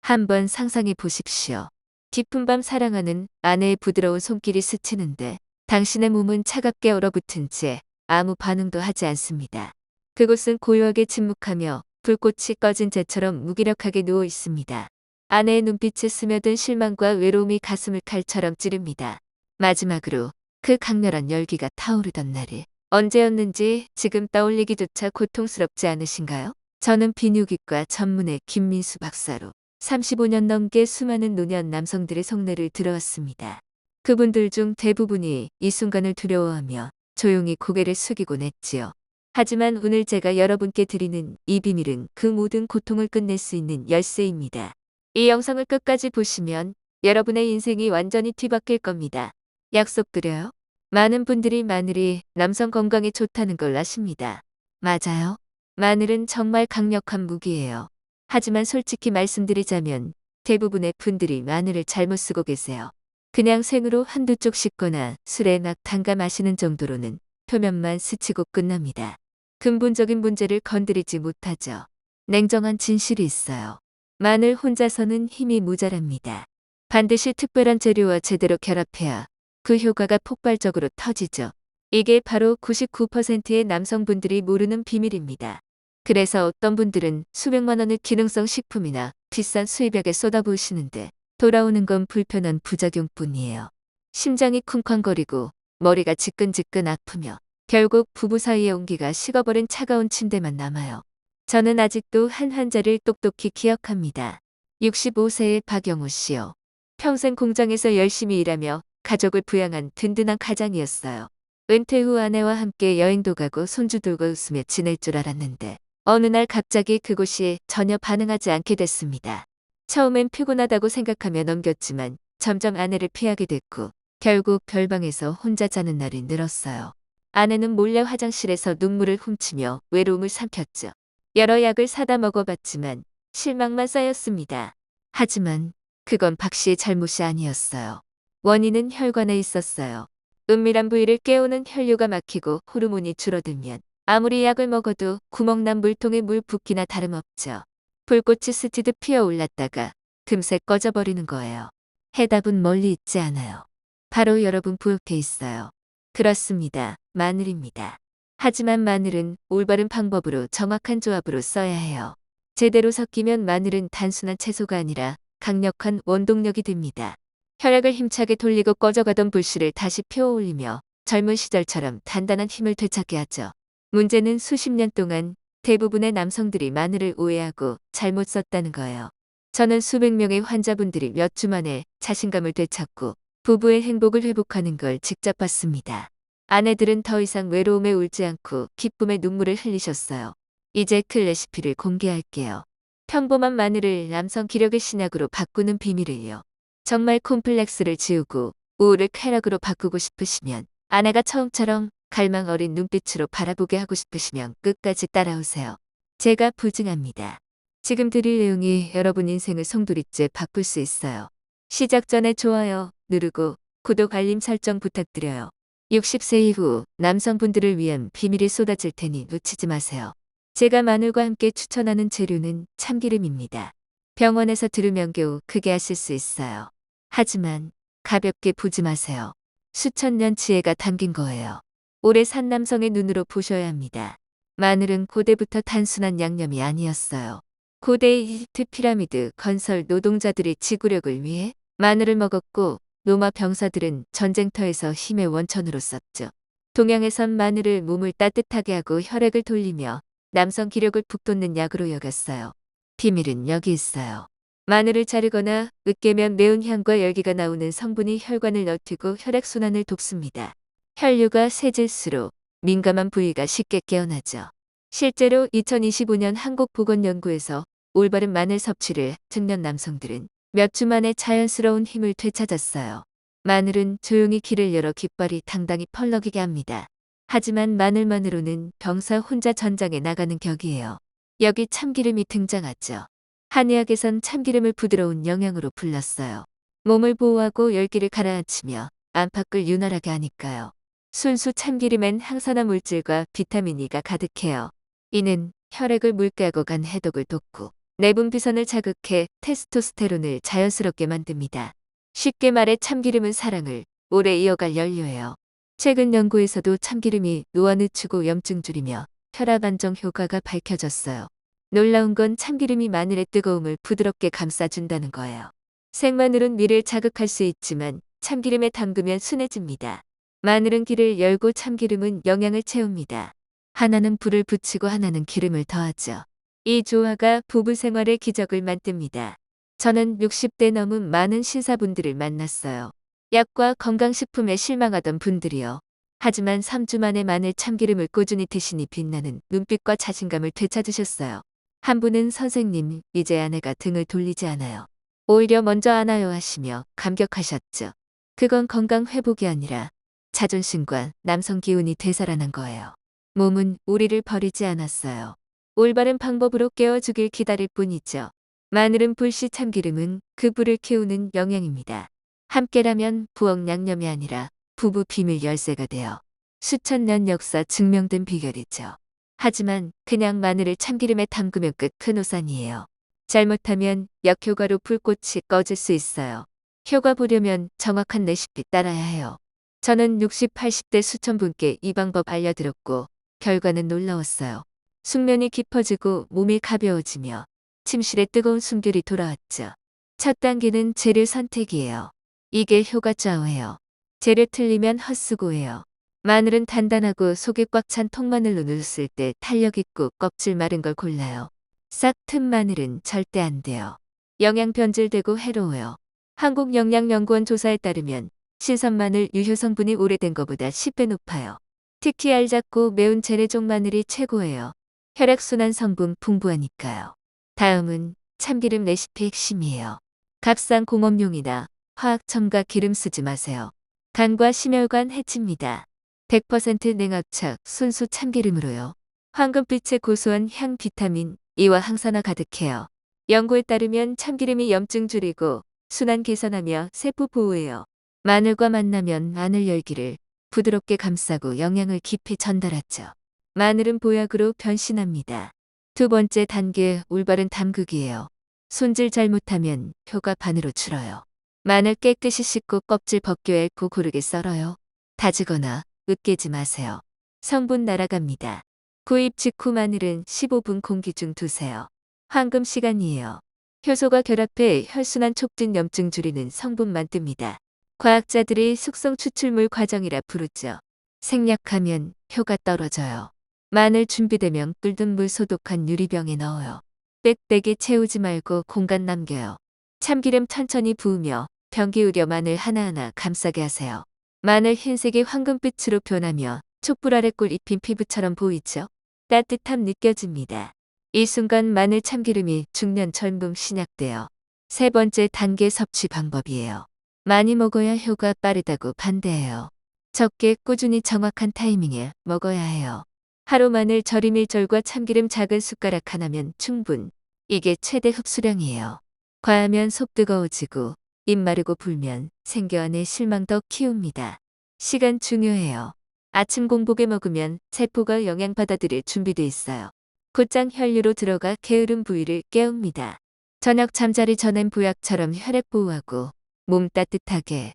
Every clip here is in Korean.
한번 상상해 보십시오. 깊은 밤 사랑하는 아내의 부드러운 손길이 스치는데 당신의 몸은 차갑게 얼어붙은 채 아무 반응도 하지 않습니다. 그곳은 고요하게 침묵하며 불꽃이 꺼진 재처럼 무기력하게 누워 있습니다. 아내의 눈빛에 스며든 실망과 외로움이 가슴을 칼처럼 찌릅니다. 마지막으로 그 강렬한 열기가 타오르던 날이 언제였는지 지금 떠올리기조차 고통스럽지 않으신가요? 저는 비뇨기과 전문의 김민수 박사로 35년 넘게 수많은 노년 남성들의 속내를 들어왔습니다. 그분들 중 대부분이 이 순간을 두려워하며 조용히 고개를 숙이곤 했지요. 하지만 오늘 제가 여러분께 드리는 이 비밀은 그 모든 고통을 끝낼 수 있는 열쇠입니다. 이 영상을 끝까지 보시면 여러분의 인생이 완전히 뒤바뀔 겁니다. 약속드려요. 많은 분들이 마늘이 남성 건강에 좋다는 걸 아십니다. 맞아요. 마늘은 정말 강력한 무기예요. 하지만 솔직히 말씀드리자면 대부분의 분들이 마늘을 잘못 쓰고 계세요. 그냥 생으로 한두 쪽 씹거나 술에 막 담가 마시는 정도로는 표면만 스치고 끝납니다. 근본적인 문제를 건드리지 못하죠. 냉정한 진실이 있어요. 마늘 혼자서는 힘이 모자랍니다. 반드시 특별한 재료와 제대로 결합해야 그 효과가 폭발적으로 터지죠. 이게 바로 99%의 남성분들이 모르는 비밀입니다. 그래서 어떤 분들은 수백만 원의 기능성 식품이나 비싼 수입약에 쏟아부으시는데 돌아오는 건 불편한 부작용뿐이에요. 심장이 쿵쾅거리고 머리가 지끈지끈 아프며 결국 부부 사이의 온기가 식어버린 차가운 침대만 남아요. 저는 아직도 한 환자를 똑똑히 기억합니다. 65세의 박영우 씨요. 평생 공장에서 열심히 일하며 가족을 부양한 든든한 가장이었어요. 은퇴 후 아내와 함께 여행도 가고 손주 들고 웃으며 지낼 줄 알았는데 어느 날 갑자기 그곳이 전혀 반응하지 않게 됐습니다. 처음엔 피곤하다고 생각하며 넘겼지만 점점 아내를 피하게 됐고 결국 별방에서 혼자 자는 날이 늘었어요. 아내는 몰래 화장실에서 눈물을 훔치며 외로움을 삼켰죠. 여러 약을 사다 먹어봤지만 실망만 쌓였습니다. 하지만 그건 박 씨의 잘못이 아니었어요. 원인은 혈관에 있었어요. 은밀한 부위를 깨우는 혈류가 막히고 호르몬이 줄어들면 아무리 약을 먹어도 구멍난 물통에 물 붓기나 다름없죠. 불꽃이 스치듯 피어올랐다가 금세 꺼져버리는 거예요. 해답은 멀리 있지 않아요. 바로 여러분 부엌에 있어요. 그렇습니다. 마늘입니다. 하지만 마늘은 올바른 방법으로 정확한 조합으로 써야 해요. 제대로 섞이면 마늘은 단순한 채소가 아니라 강력한 원동력이 됩니다. 혈액을 힘차게 돌리고 꺼져가던 불씨를 다시 피워올리며 젊은 시절처럼 단단한 힘을 되찾게 하죠. 문제는 수십 년 동안 대부분의 남성들이 마늘을 오해하고 잘못 썼다는 거예요. 저는 수백 명의 환자분들이 몇 주 만에 자신감을 되찾고 부부의 행복을 회복하는 걸 직접 봤습니다. 아내들은 더 이상 외로움에 울지 않고 기쁨의 눈물을 흘리셨어요. 이제 그 레시피를 공개할게요. 평범한 마늘을 남성 기력의 신약으로 바꾸는 비밀을요. 정말 콤플렉스를 지우고 우울을 쾌락으로 바꾸고 싶으시면 아내가 처음처럼 갈망 어린 눈빛으로 바라보게 하고 싶으시면 끝까지 따라오세요. 제가 보증합니다. 지금 드릴 내용이 여러분 인생을 송두리째 바꿀 수 있어요. 시작 전에 좋아요 누르고 구독 알림 설정 부탁드려요. 60세 이후 남성분들을 위한 비밀이 쏟아질 테니 놓치지 마세요. 제가 마늘과 함께 추천하는 재료는 참기름입니다. 병원에서 들으면 겨우 크게 하실 수 있어요. 하지만 가볍게 보지 마세요. 수천 년 지혜가 담긴 거예요. 오래 산 남성의 눈으로 보셔야 합니다. 마늘은 고대부터 단순한 양념이 아니었어요. 고대 이집트 피라미드 건설 노동자들이 지구력을 위해 마늘을 먹었고 로마 병사들은 전쟁터에서 힘의 원천으로 썼죠. 동양에선 마늘을 몸을 따뜻하게 하고 혈액을 돌리며 남성 기력을 북돋는 약으로 여겼어요. 비밀은 여기 있어요. 마늘을 자르거나 으깨면 매운 향과 열기가 나오는 성분이 혈관을 넓히고 혈액순환을 돕습니다. 혈류가 세질수록 민감한 부위가 쉽게 깨어나죠. 실제로 2025년 한국보건연구에서 올바른 마늘 섭취를 증명 남성들은 몇 주 만에 자연스러운 힘을 되찾았어요. 마늘은 조용히 길을 열어 깃발이 당당히 펄럭이게 합니다. 하지만 마늘만으로는 병사 혼자 전장에 나가는 격이에요. 여기 참기름이 등장하죠. 한의학에선 참기름을 부드러운 영양으로 불렀어요. 몸을 보호하고 열기를 가라앉히며 안팎을 윤활하게 하니까요. 순수 참기름엔 항산화 물질과 비타민 E가 가득해요. 이는 혈액을 묽게 하고 간 해독을 돕고 내분비선을 자극해 테스토스테론을 자연스럽게 만듭니다. 쉽게 말해 참기름은 사랑을 오래 이어갈 연료예요. 최근 연구에서도 참기름이 노화 늦추고 염증 줄이며 혈압 안정 효과가 밝혀졌어요. 놀라운 건 참기름이 마늘의 뜨거움을 부드럽게 감싸준다는 거예요. 생마늘은 위를 자극할 수 있지만 참기름에 담그면 순해집니다. 마늘은 기를 열고 참기름은 영양을 채웁니다. 하나는 불을 붙이고 하나는 기름을 더하죠. 이 조화가 부부 생활의 기적을 만듭니다. 저는 60대 넘은 많은 신사분들을 만났어요. 약과 건강식품에 실망하던 분들이요. 하지만 3주 만에 마늘 참기름을 꾸준히 드시니 빛나는 눈빛과 자신감을 되찾으셨어요. 한 분은 선생님, 이제 아내가 등을 돌리지 않아요. 오히려 먼저 안아요 하시며 감격하셨죠. 그건 건강 회복이 아니라 자존심과 남성 기운이 되살아난 거예요. 몸은 우리를 버리지 않았어요. 올바른 방법으로 깨워주길 기다릴 뿐이죠. 마늘은 불씨, 참기름은 그 불을 키우는 영양입니다. 함께라면 부엌 양념이 아니라 부부 비밀 열쇠가 되어 수천 년 역사 증명된 비결이죠. 하지만 그냥 마늘을 참기름에 담그면 끝 큰 오산이에요. 잘못하면 역효과로 불꽃이 꺼질 수 있어요. 효과 보려면 정확한 레시피 따라야 해요. 저는 60, 80대 수천 분께 이 방법 알려드렸고 결과는 놀라웠어요. 숙면이 깊어지고 몸이 가벼워지며 침실에 뜨거운 숨결이 돌아왔죠. 첫 단계는 재료 선택이에요. 이게 효과 좌우예요. 재료 틀리면 헛수고예요. 마늘은 단단하고 속이 꽉 찬 통마늘로 넣었을 때 탄력 있고 껍질 마른 걸 골라요. 싹 튼 마늘은 절대 안 돼요. 영양 변질되고 해로워요. 한국영양연구원 조사에 따르면 신선 마늘 유효 성분이 오래된 것보다 10배 높아요. 특히 알작고 매운 재래종 마늘이 최고예요. 혈액순환 성분 풍부하니까요. 다음은 참기름 레시피 핵심이에요. 값싼 공업용이나 화학 첨가 기름 쓰지 마세요. 간과 심혈관 해칩니다. 100% 냉압착 순수 참기름으로요. 황금빛의 고소한 향, 비타민 E와 항산화 가득해요. 연구에 따르면 참기름이 염증 줄이고 순환 개선하며 세포 보호해요. 마늘과 만나면 마늘 열기를 부드럽게 감싸고 영양을 깊이 전달하죠. 마늘은 보약으로 변신합니다. 두 번째 단계, 올바른 담그기예요. 손질 잘못하면 효과 반으로 줄어요. 마늘 깨끗이 씻고 껍질 벗겨 एको 고르게 썰어요. 다지거나 으깨지 마세요. 성분 날아갑니다. 구입 직후 마늘은 15분 공기 중 두세요. 황금 시간이에요. 효소가 결합해 혈순환 촉진, 염증 줄이는 성분만 뜹니다. 과학자들이 숙성 추출물 과정이라 부르죠. 생략하면 효과 떨어져요. 마늘 준비되면 끓는 물 소독한 유리병에 넣어요. 빽빽이 채우지 말고 공간 남겨요. 참기름 천천히 부으며 병 기울여 마늘 하나하나 감싸게 하세요. 마늘 흰색이 황금빛으로 변하며 촛불 아래 꿀 입힌 피부처럼 보이죠? 따뜻함 느껴집니다. 이 순간 마늘 참기름이 중년 젊음 신약돼요. 세 번째 단계 섭취 방법이에요. 많이 먹어야 효과 빠르다고 반대해요. 적게 꾸준히 정확한 타이밍에 먹어야 해요. 하루 마늘 절임 1절과 참기름 작은 숟가락 하나면 충분. 이게 최대 흡수량이에요. 과하면 속 뜨거워지고 입 마르고 불면 생겨 안에 실망 더 키웁니다. 시간 중요해요. 아침 공복에 먹으면 세포가 영양 받아들일 준비돼 있어요. 곧장 혈류로 들어가 게으른 부위를 깨웁니다. 저녁 잠자리 전엔 보약처럼 혈액 보호하고 몸 따뜻하게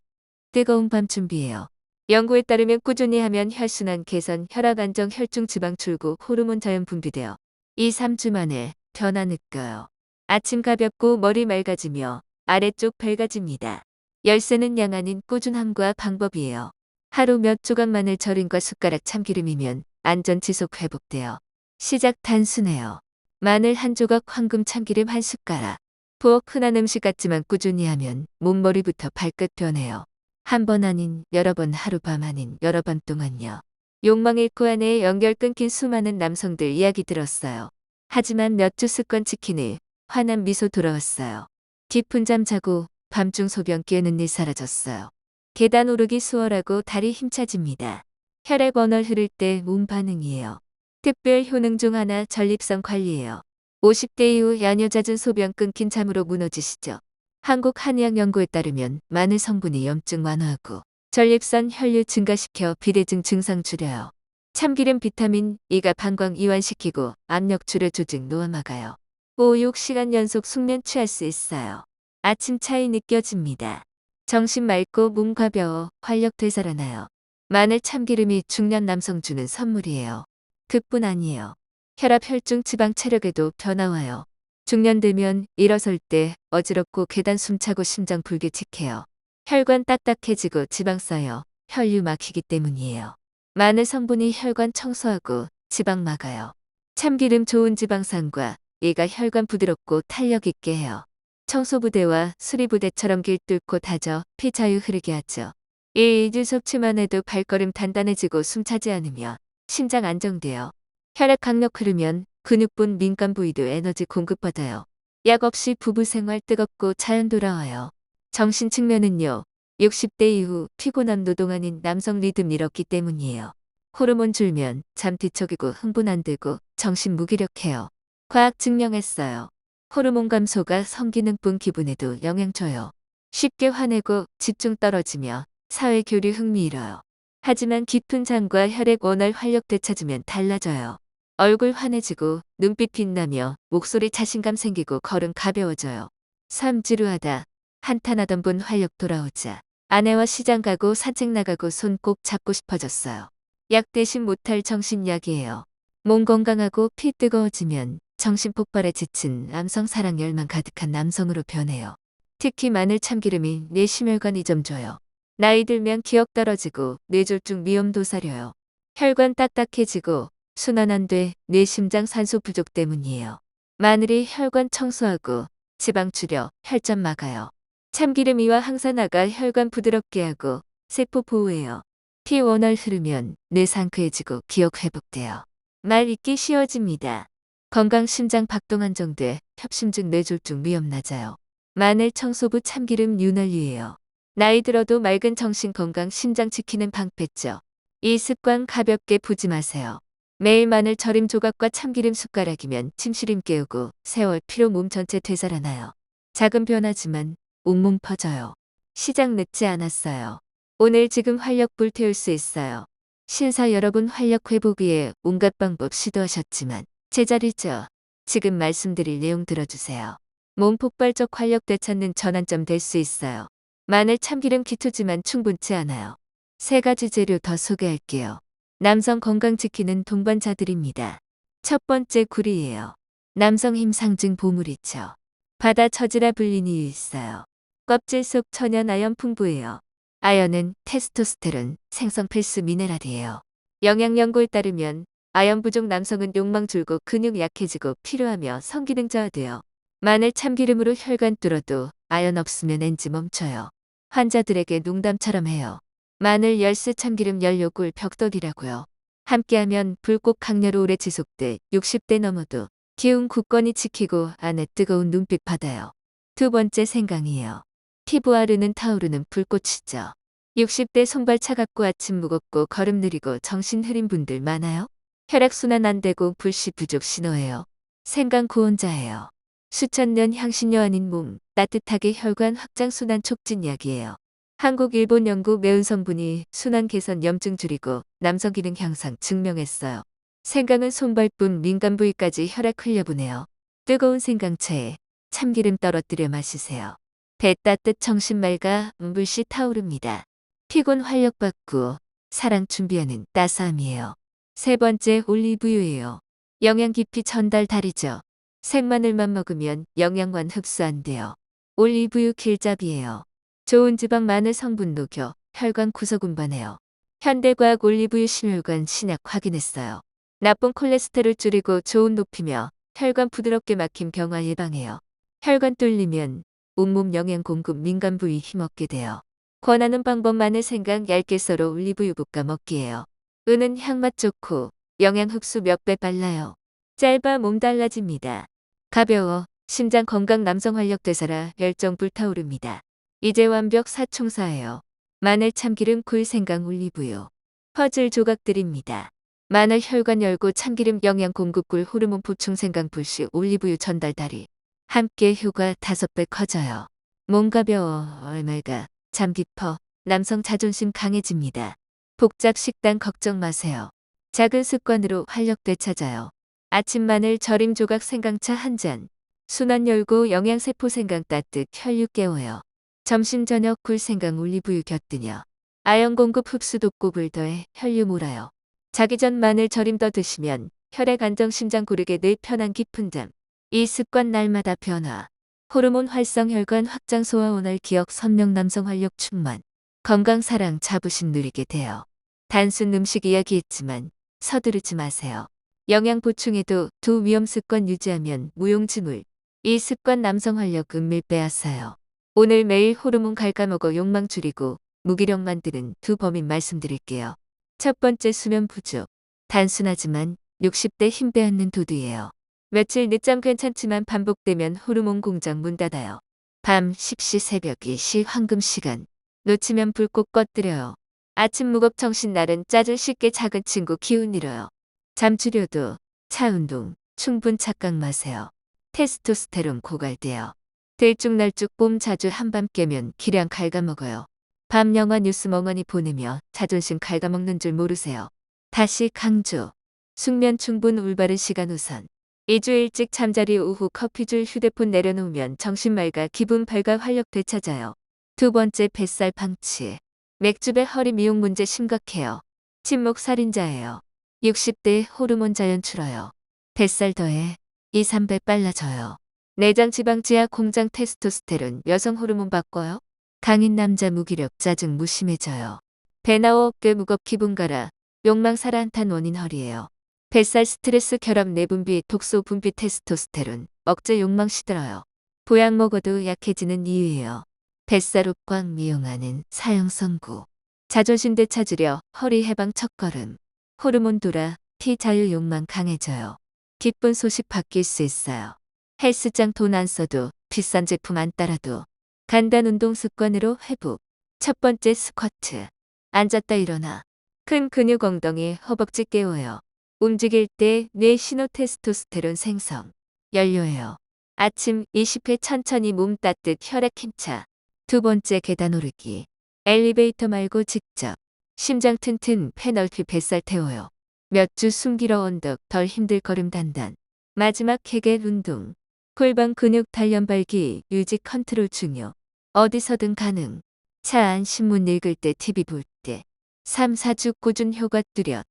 뜨거운 밤 준비해요. 연구에 따르면 꾸준히 하면 혈순환 개선, 혈압 안정, 혈중 지방 줄고 호르몬 자연 분비되어 2, 3주 만에 변화 느껴요. 아침 가볍고 머리 맑아지며 아래쪽 밝아집니다. 열쇠는 양 아닌 꾸준함과 방법이에요. 하루 몇 조각 마늘 절임과 숟가락 참기름이면 안전 지속 회복돼요. 시작 단순해요. 마늘 한 조각, 황금 참기름 한 숟가락. 부엌 흔한 음식 같지만 꾸준히 하면 몸머리부터 발끝 변해요. 한 번 아닌 여러 번, 하루 밤 아닌 여러 밤 동안요. 욕망 잃고 아내의 연결 끊긴 수많은 남성들 이야기 들었어요. 하지만 몇 주 습관 지키니 환한 미소 돌아왔어요. 깊은 잠 자고 밤중 소변 깨는 일 사라졌어요. 계단 오르기 수월하고 다리 힘차집니다. 혈액 원활 흐를 때 몸 반응이에요. 특별 효능 중 하나 전립선 관리예요. 50대 이후 야뇨 잦은 소변 끊긴 잠으로 무너지시죠. 한국 한의학 연구에 따르면 마늘 성분이 염증 완화하고 전립선 혈류 증가시켜 비대증 증상 줄여요. 참기름 비타민 E가 방광 이완시키고 압력 줄여 조직 노화 막아요. 5, 6시간 연속 숙면 취할 수 있어요. 아침 차이 느껴집니다. 정신 맑고 몸 가벼워 활력 되살아나요. 마늘 참기름이 중년 남성 주는 선물이에요. 그뿐 아니에요. 혈압, 혈중, 지방, 체력에도 변화 와요. 중년 되면 일어설 때 어지럽고 계단 숨차고 심장 불규칙해요. 혈관 딱딱해지고 지방 쌓여 혈류 막히기 때문이에요. 마늘 성분이 혈관 청소하고 지방 막아요. 참기름 좋은 지방산과 얘가 혈관 부드럽고 탄력 있게 해요. 청소부대와 수리부대처럼 길 뚫고 다져 피 자유 흐르게 하죠. 이 2주 섭취만 해도 발걸음 단단해지고 숨차지 않으며 심장 안정돼요. 혈액 강력 흐르면 근육분 민간 부위도 에너지 공급받아요. 약 없이 부부 생활 뜨겁고 자연 돌아와요. 정신 측면은요. 60대 이후 피곤함 노동 아닌 남성 리듬 잃었기 때문이에요. 호르몬 줄면 잠 뒤척이고 흥분 안 되고 정신 무기력해요. 과학 증명했어요. 호르몬 감소가 성기능뿐 기분에도 영향 줘요. 쉽게 화내고 집중 떨어지며 사회 교류 흥미 잃어요. 하지만 깊은 잠과 혈액 원활 활력 되찾으면 달라져요. 얼굴 환해지고 눈빛 빛나며 목소리 자신감 생기고 걸음 가벼워져요. 삶 지루하다 한탄하던 분 활력 돌아오자 아내와 시장 가고 산책 나가고 손 꼭 잡고 싶어졌어요. 약 대신 못할 정신약이에요. 몸 건강하고 피 뜨거워지면 정신 폭발에 지친 남성 사랑 열망 가득한 남성으로 변해요. 특히 마늘 참기름이 뇌 심혈관 이점 줘요. 나이 들면 기억 떨어지고 뇌졸중 위험 도사려요. 혈관 딱딱해지고 순환 안 돼 뇌 심장 산소 부족 때문이에요. 마늘이 혈관 청소하고 지방 줄여 혈전 막아요. 참기름 이와 항산화가 혈관 부드럽게 하고 세포 보호해요. 피 원활 흐르면 뇌 상쾌해지고 기억 회복돼요. 말 잊기 쉬워집니다. 건강 심장 박동 안정돼 협심증 뇌졸중 위험 낮아요. 마늘 청소부 참기름 윤활유예요. 나이 들어도 맑은 정신 건강 심장 지키는 방패죠. 이 습관 가볍게 보지 마세요. 매일 마늘 절임 조각과 참기름 숟가락이면 침시림 깨우고 세월 피로 몸 전체 되살아나요. 작은 변화지만 온몸 퍼져요. 시작 늦지 않았어요. 오늘 지금 활력 불태울 수 있어요. 신사 여러분 활력 회복 위해 온갖 방법 시도하셨지만 제자리죠. 지금 말씀드릴 내용 들어주세요. 몸 폭발적 활력 되찾는 전환점 될 수 있어요. 마늘 참기름 기초지만 충분치 않아요. 3가지 재료 더 소개할게요. 남성 건강 지키는 동반자들입니다. 첫 번째 굴이에요. 남성 힘 상징 보물이죠. 바다 처지라 불린 이유 있어요. 껍질 속 천연 아연 풍부해요. 아연은 테스토스테론 생성 필수 미네랄이에요. 영양 연구에 따르면 아연 부족 남성은 욕망 줄고 근육 약해지고 피로하며 성기능 저하돼요. 마늘 참기름으로 혈관 뚫어도 아연 없으면 엔지 멈춰요. 환자들에게 농담처럼 해요. 마늘 열쇠 참기름 연료꿀 벽돌이라고요. 함께하면 불꽃 강렬로 오래 지속돼 60대 넘어도 기운 굳건히 지키고 안에 뜨거운 눈빛 받아요. 두 번째 생강이에요. 피부 아르는 타오르는 불꽃이죠. 60대 손발 차갑고 아침 무겁고 걸음 느리고 정신 흐린 분들 많아요? 혈액순환 안 되고 불씨 부족 신호예요. 생강 구원자예요. 수천 년 향신료 아닌 몸 따뜻하게 혈관 확장 순환 촉진약이에요. 한국 일본 연구 매운 성분이 순환 개선 염증 줄이고 남성 기능 향상 증명했어요. 생강은 손발뿐 민간 부위까지 혈액 흘려보내요. 뜨거운 생강차에 참기름 떨어뜨려 마시세요. 배 따뜻 정신 맑아 물씨 타오릅니다. 피곤 활력 받고 사랑 준비하는 따스함이에요. 세 번째 올리브유예요. 영양 깊이 전달 다르죠. 생마늘만 먹으면 영양관 흡수 안 돼요. 올리브유 길잡이예요. 좋은 지방 마늘 성분 녹여 혈관 구석 운반해요. 현대과학 올리브유 심혈관 신약 확인했어요. 나쁜 콜레스테롤 줄이고 좋은 높이며 혈관 부드럽게 막힌 경화 예방해요. 혈관 뚫리면 온몸 영양 공급 민간 부위 힘없게 돼요. 권하는 방법 마늘 생강 얇게 썰어 올리브유 볶아 먹기예요. 은은 향맛 좋고 영양 흡수 몇 배 빨라요. 짧아 몸 달라집니다. 가벼워 심장 건강 남성 활력 되살아 열정 불타오릅니다. 이제 완벽 사총사예요. 마늘 참기름 굴 생강 올리브유. 퍼즐 조각들입니다. 마늘 혈관 열고 참기름 영양 공급 굴 호르몬 보충 생강 불씨 올리브유 전달 다리. 함께 효과 5배 커져요. 몸 가벼워 얼마가 잠 깊어 남성 자존심 강해집니다. 복잡 식단 걱정 마세요. 작은 습관으로 활력 되찾아요. 아침 마늘 절임 조각 생강차 한 잔. 순환 열고 영양세포 생강 따뜻 혈육 깨워요. 점심 저녁 굴 생강 올리브유 곁드냐. 아연 공급 흡수 독곡을 더해 혈류 몰아요. 자기 전 마늘 절임 더 드시면 혈액 안정 심장 고르게 늘 편한 깊은 잠. 이 습관 날마다 변화. 호르몬 활성 혈관 확장 소화 온열 기억 선명 남성 활력 충만. 건강 사랑 자부심 누리게 돼요. 단순 음식 이야기했지만 서두르지 마세요. 영양 보충에도 두 위험 습관 유지하면 무용지물. 이 습관 남성 활력 은밀 빼앗아요. 오늘 매일 호르몬 갉아먹어 욕망 줄이고 무기력 만드는 두 범인 말씀드릴게요. 첫 번째 수면 부족. 단순하지만 60대 힘 빼앗는 도두예요. 며칠 늦잠 괜찮지만 반복되면 호르몬 공장 문 닫아요. 밤 10시 새벽 2시 황금 시간. 놓치면 불꽃 꺼뜨려요. 아침 무겁 정신 날은 짜증 쉽게 작은 친구 기운 잃어요. 잠주려도 차 운동 충분 착각 마세요. 테스토스테론 고갈돼요. 들쭉날쭉 봄 자주 한밤 깨면 기량 갉아먹어요. 밤 영화 뉴스 멍하니 보내며 자존심 갉아먹는 줄 모르세요. 다시 강조. 숙면 충분 올바른 시간 우선. 2주 일찍 잠자리 오후 커피줄 휴대폰 내려놓으면 정신 맑아 기분 밝아 활력 되찾아요. 두 번째 뱃살 방치. 맥주배 허리 미용 문제 심각해요. 침묵 살인자예요. 60대 호르몬 자연 줄어요. 뱃살 더해 2, 3배 빨라져요. 내장 지방 지하 공장 테스토스테론 여성 호르몬 바꿔요. 강인 남자 무기력 짜증 무심해져요. 배 나와 어깨 무겁 기분 가라. 욕망 살아 한탄 원인 허리예요. 뱃살 스트레스 결합 내분비 독소 분비 테스토스테론 억제 욕망 시들어요. 보약 먹어도 약해지는 이유예요. 뱃살 옥광 미용하는 사형 선고. 자존심 되찾으려 허리 해방 첫걸음. 호르몬 돌아 피 자유 욕망 강해져요. 기쁜 소식 바뀔 수 있어요. 헬스장 돈 안 써도 비싼 제품 안 따라도 간단 운동 습관으로 회복. 첫 번째 스쿼트. 앉았다 일어나. 큰 근육 엉덩이 허벅지 깨워요. 움직일 때 뇌 신호 테스토스테론 생성. 연료예요. 아침 20회 천천히 몸 따뜻 혈액 힘차. 두 번째 계단 오르기. 엘리베이터 말고 직접. 심장 튼튼 폐 넓히 뱃살 태워요. 몇 주 숨기러 언덕 덜 힘들 걸음 단단. 마지막 케겔 운동. 골반 근육 단련 발기 유지 컨트롤 중요. 어디서든 가능. 차 안 신문 읽을 때 TV 볼 때. 3, 4주 꾸준 효과 뚜렷.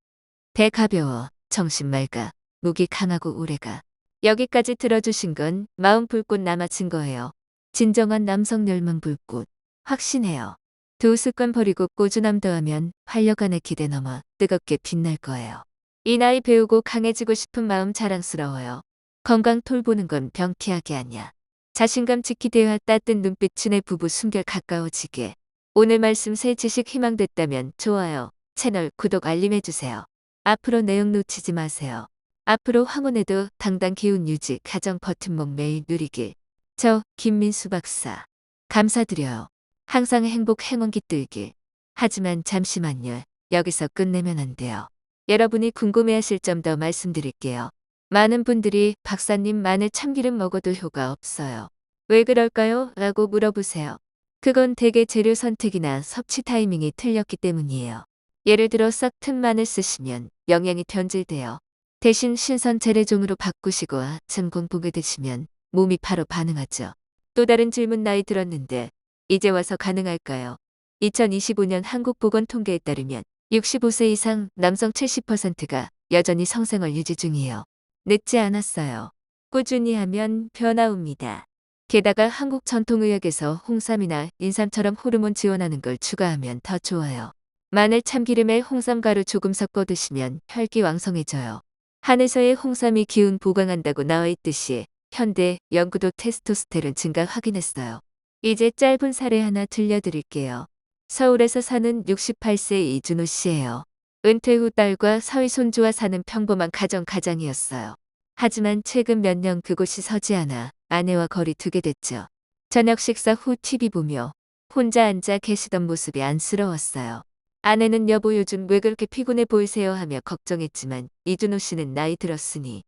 배 가벼워 정신 맑아 무기 강하고 오래가. 여기까지 들어주신 건 마음 불꽃 남아진 거예요. 진정한 남성 열망 불꽃. 확신해요. 두 습관 버리고 꾸준함 더하면 활력 안에 기대 넘어 뜨겁게 빛날 거예요. 이 나이 배우고 강해지고 싶은 마음 자랑스러워요. 건강 톨보는 건 병티하게 아냐. 자신감 지키 대화 따뜻한 눈빛 친해 부부 순결 가까워지게. 오늘 말씀 새 지식 희망됐다면 좋아요. 채널 구독 알림해주세요. 앞으로 내용 놓치지 마세요. 앞으로 황혼에도 당당 기운 유지 가정 버팀목 매일 누리길. 저 김민수 박사. 감사드려요. 항상 행복 행운 깃들길. 하지만 잠시만요. 여기서 끝내면 안 돼요. 여러분이 궁금해하실 점 더 말씀드릴게요. 많은 분들이 박사님 마늘 참기름 먹어도 효과 없어요. 왜 그럴까요? 라고 물어보세요. 그건 대개 재료 선택이나 섭취 타이밍이 틀렸기 때문이에요. 예를 들어 썩 튼 마늘 쓰시면 영양이 변질돼요. 대신 신선 재래종으로 바꾸시고 아침 공복에 드시면 몸이 바로 반응하죠. 또 다른 질문 나이 들었는데 이제 와서 가능할까요? 2025년 한국보건통계에 따르면 65세 이상 남성 70%가 여전히 성생활 유지 중이에요. 늦지 않았어요. 꾸준히 하면 변화 옵니다. 게다가 한국 전통의학에서 홍삼이나 인삼처럼 호르몬 지원하는 걸 추가하면 더 좋아요. 마늘 참기름에 홍삼가루 조금 섞어 드시면 혈기 왕성해져요. 한에서의 홍삼이 기운 보강한다고 나와 있듯이 현대 연구도 테스토스테론 증가 확인했어요. 이제 짧은 사례 하나 들려드릴게요. 서울에서 사는 68세 이준호 씨예요. 은퇴 후 딸과 사위 손주와 사는 평범한 가장이었어요. 하지만 최근 몇 년 그곳이 서지 않아 아내와 거리 두게 됐죠. 저녁 식사 후 TV 보며 혼자 앉아 계시던 모습이 안쓰러웠어요. 아내는 여보 요즘 왜 그렇게 피곤해 보이세요 하며 걱정했지만 이준호 씨는 나이 들었으니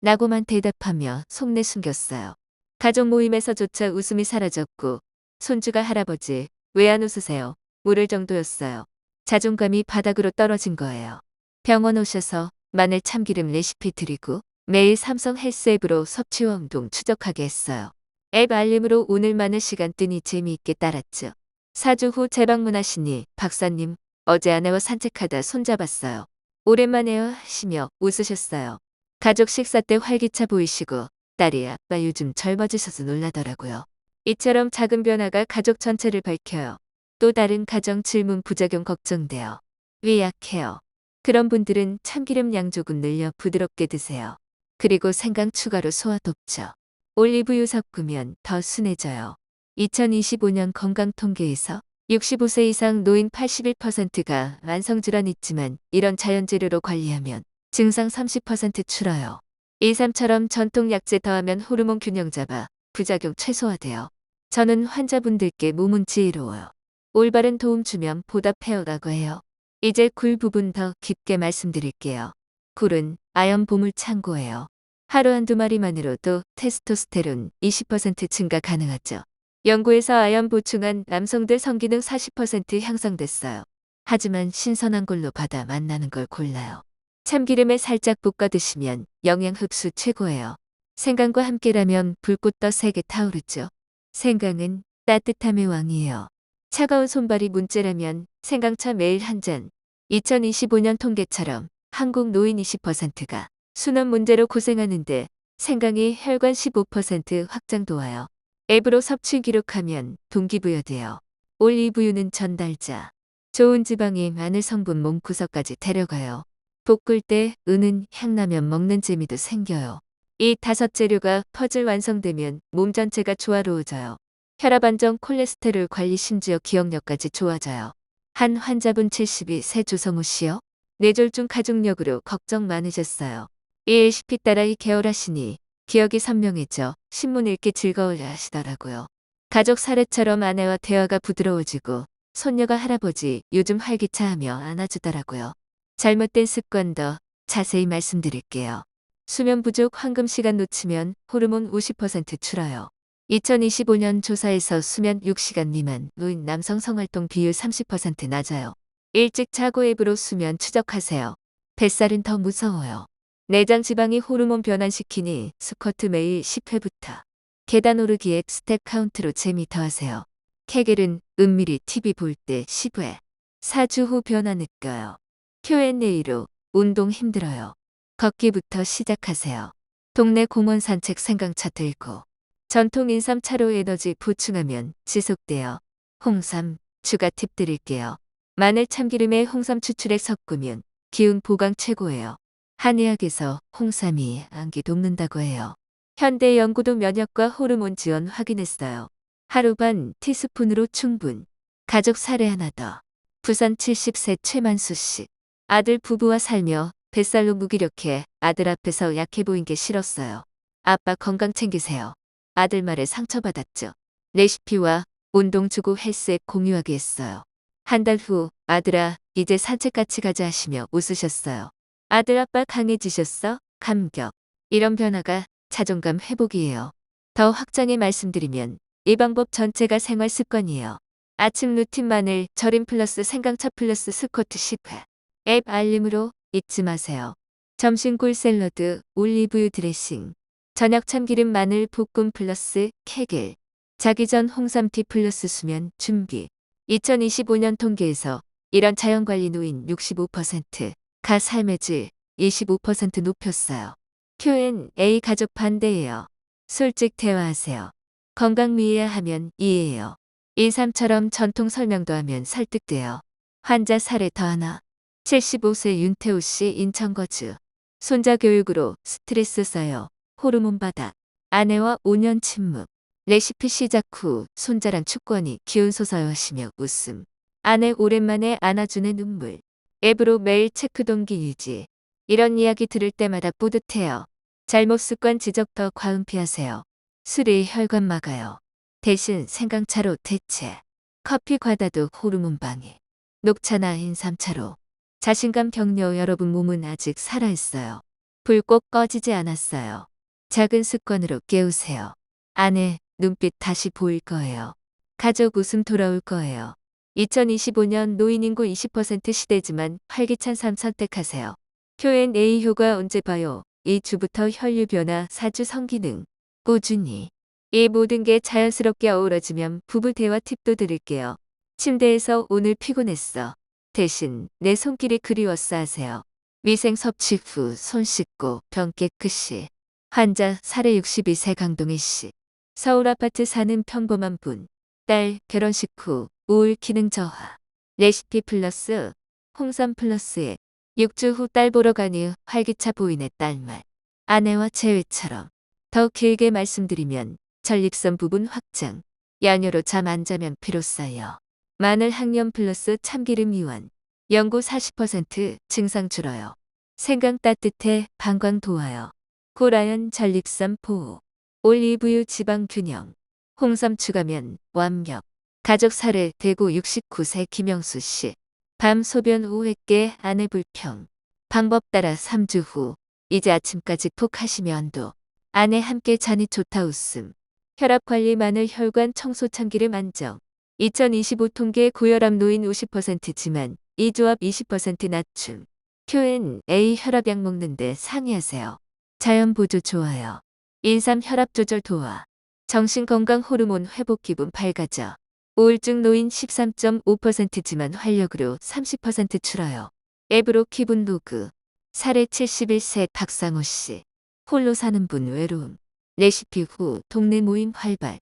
라고만 대답하며 속내 숨겼어요. 가족 모임에서조차 웃음이 사라졌고 손주가 할아버지 왜 안 웃으세요? 물을 정도였어요. 자존감이 바닥으로 떨어진 거예요. 병원 오셔서 마늘 참기름 레시피 드리고 매일 삼성 헬스 앱으로 섭취와 운동 추적하게 했어요. 앱 알림으로 오늘 많은 시간 뜨니 재미있게 따랐죠. 4주 후 재방문하시니 박사님, 어제 아내와 산책하다 손잡았어요. 오랜만에요 하시며 웃으셨어요. 가족 식사 때 활기차 보이시고 딸이 아빠 요즘 젊어지셔서 놀라더라고요. 이처럼 작은 변화가 가족 전체를 밝혀요. 또 다른 가정 질문 부작용 걱정돼요. 위 약해요. 그런 분들은 참기름 양 조금 늘려 부드럽게 드세요. 그리고 생강 추가로 소화 돕죠. 올리브유 섞으면 더 순해져요. 2025년 건강 통계에서 65세 이상 노인 81%가 만성질환 있지만 이런 자연재료로 관리하면 증상 30% 줄어요. 1,3처럼 전통 약재 더하면 호르몬 균형 잡아 부작용 최소화돼요. 저는 환자분들께 몸은 지혜로워요. 올바른 도움 주면 보답해요라고 해요. 이제 굴 부분 더 깊게 말씀드릴게요. 굴은 아연 보물 창고예요. 하루 한두 마리만으로도 테스토스테론 20% 증가 가능하죠. 연구에서 아연 보충한 남성들 성기능 40% 향상됐어요. 하지만 신선한 걸로 받아 만나는 걸 골라요. 참기름에 살짝 볶아 드시면 영양 흡수 최고예요. 생강과 함께라면 불꽃 더 세게 타오르죠. 생강은 따뜻함의 왕이에요. 차가운 손발이 문제라면 생강차 매일 한 잔. 2025년 통계처럼 한국 노인 20%가 순환 문제로 고생하는데 생강이 혈관 15% 확장 도와요. 앱으로 섭취 기록하면 동기부여돼요. 올리브유는 전달자. 좋은 지방이 마늘 성분 몸구석까지 데려가요. 볶을 때 은은 향나면 먹는 재미도 생겨요. 이 5 재료가 퍼즐 완성되면 몸 전체가 조화로워져요. 혈압 안정, 콜레스테롤 관리, 심지어 기억력까지 좋아져요. 한 환자분 72세 조성우 씨요. 뇌졸중 가족력으로 걱정 많으셨어요. 이 레시피 따라 2개월 하시니 기억이 선명해져 신문 읽기 즐거워 하시더라고요. 가족 사례처럼 아내와 대화가 부드러워지고 손녀가 할아버지 요즘 활기차하며 안아주더라고요. 잘못된 습관 더 자세히 말씀드릴게요. 수면 부족, 황금 시간 놓치면 호르몬 50% 줄어요. 2025년 조사에서 수면 6시간 미만 노인 남성 성활동 비율 30% 낮아요. 일찍 자고 앱으로 수면 추적하세요. 뱃살은 더 무서워요. 내장 지방이 호르몬 변환시키니 스쿼트 매일 10회부터. 계단 오르기 앱 스텝 카운트로 재미 더하세요. 케겔은 은밀히 TV 볼 때 10회. 4주 후 변화 느껴요. Q&A로 운동 힘들어요. 걷기부터 시작하세요. 동네 공원 산책 생강차 들고. 전통 인삼 차로 에너지 보충하면 지속돼요. 홍삼, 추가 팁 드릴게요. 마늘 참기름에 홍삼 추출액 섞으면 기운 보강 최고예요. 한의학에서 홍삼이 안기 돕는다고 해요. 현대 연구도 면역과 호르몬 지원 확인했어요. 하루 반 티스푼으로 충분. 가족 사례 하나 더. 부산 70세 최만수 씨. 아들 부부와 살며 뱃살로 무기력해 아들 앞에서 약해 보인 게 싫었어요. 아빠 건강 챙기세요. 아들 말에 상처받았죠. 레시피와 운동 주고 헬스앱 공유하게 했어요. 한 달 후 아들아 이제 산책 같이 가자 하시며 웃으셨어요. 아들 아빠 강해지셨어? 감격. 이런 변화가 자존감 회복이에요. 더 확장해 말씀드리면 이 방법 전체가 생활 습관이에요. 아침 루틴 마늘 절임 플러스 생강차 플러스 스쿼트 10회. 앱 알림으로 잊지 마세요. 점심 꿀 샐러드 올리브유 드레싱. 저녁 참기름 마늘 볶음 플러스 케겔. 자기 전 홍삼티 플러스 수면 준비. 2025년 통계에서 이런 자연관리 노인 65%가 삶의 질 25% 높였어요. Q&A 가족 반대예요. 솔직 대화하세요. 건강 미해야 하면 이해해요. 1-3처럼 전통 설명도 하면 설득돼요. 환자 사례 더 하나. 75세 윤태우 씨 인천 거주. 손자 교육으로 스트레스 쌓여 호르몬 바닥. 아내와 5년 침묵. 레시피 시작 후 손자랑 축구하니 기운 솟아요하시며 웃음. 아내 오랜만에 안아주는 눈물. 앱으로 매일 체크 동기 유지. 이런 이야기 들을 때마다 뿌듯해요. 잘못 습관 지적 더 과음 피하세요. 술이 혈관 막아요. 대신 생강차로 대체. 커피 과다도 호르몬 방해. 녹차나 인삼차로. 자신감 격려. 여러분 몸은 아직 살아있어요. 불 꼭 꺼지지 않았어요. 작은 습관으로 깨우세요. 아내 눈빛 다시 보일 거예요. 가족 웃음 돌아올 거예요. 2025년 노인 인구 20% 시대지만 활기찬 삶 선택하세요. Q&A 효과 언제 봐요? 2주부터 혈류 변화, 4주 성기능. 꾸준히. 이 모든 게 자연스럽게 어우러지면 부부 대화 팁도 드릴게요. 침대에서 오늘 피곤했어. 대신 내 손길이 그리웠어 하세요. 위생 섭취 후 손 씻고 병 깨끗이. 환자 사례 62세 강동희 씨. 서울 아파트 사는 평범한 분. 딸 결혼식 후 우울 기능 저하. 레시피 플러스 홍삼 플러스에 6주 후 딸 보러 가니 활기차 보이네 딸 말. 아내와 재회처럼. 더 길게 말씀드리면 전립선 부분 확장. 양요로 잠 안 자면 피로 쌓여. 마늘 항염 플러스 참기름 이완. 연고 40% 증상 줄어요. 생강 따뜻해 방광 도와요. 고라연 전립선 보호. 올리브유 지방 균형. 홍삼 추가면 완벽. 가족 사례 대구 69세 김영수 씨. 밤 소변 오획계 아내 불평. 방법 따라 3주 후. 이제 아침까지 푹 하시면 안도. 아내 함께 자니 좋다 웃음. 혈압관리 마늘 혈관 청소 참기름 안정. 2025 통계 고혈압 노인 50%지만 이 조합 20% 낮춤. Q&A 혈압약 먹는데 상의하세요. 자연 보조 좋아요. 인삼 혈압 조절 도와. 정신건강 호르몬 회복 기분 밝아져. 우울증 노인 13.5%지만 활력으로 30% 줄어요. 앱으로 기분 로그. 사례 71세 박상호 씨. 홀로 사는 분 외로움. 레시피 후 동네 모임 활발.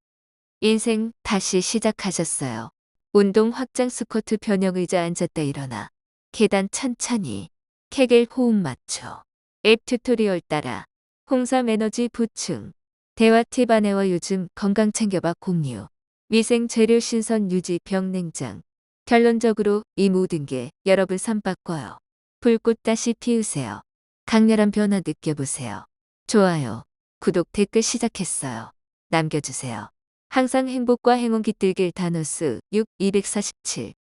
인생 다시 시작하셨어요. 운동 확장 스쿼트 변형 의자 앉았다 일어나. 계단 천천히. 케겔 호흡 맞춰. 앱 튜토리얼 따라. 홍삼 에너지 보충. 대화 팁 아내와 요즘 건강 챙겨봐 공유. 위생 재료 신선 유지 병 냉장. 결론적으로 이 모든 게 여러분 삶 바꿔요. 불꽃 다시 피우세요. 강렬한 변화 느껴보세요. 좋아요. 구독 댓글 시작했어요. 남겨주세요. 항상 행복과 행운 깃들길 다너스 6 247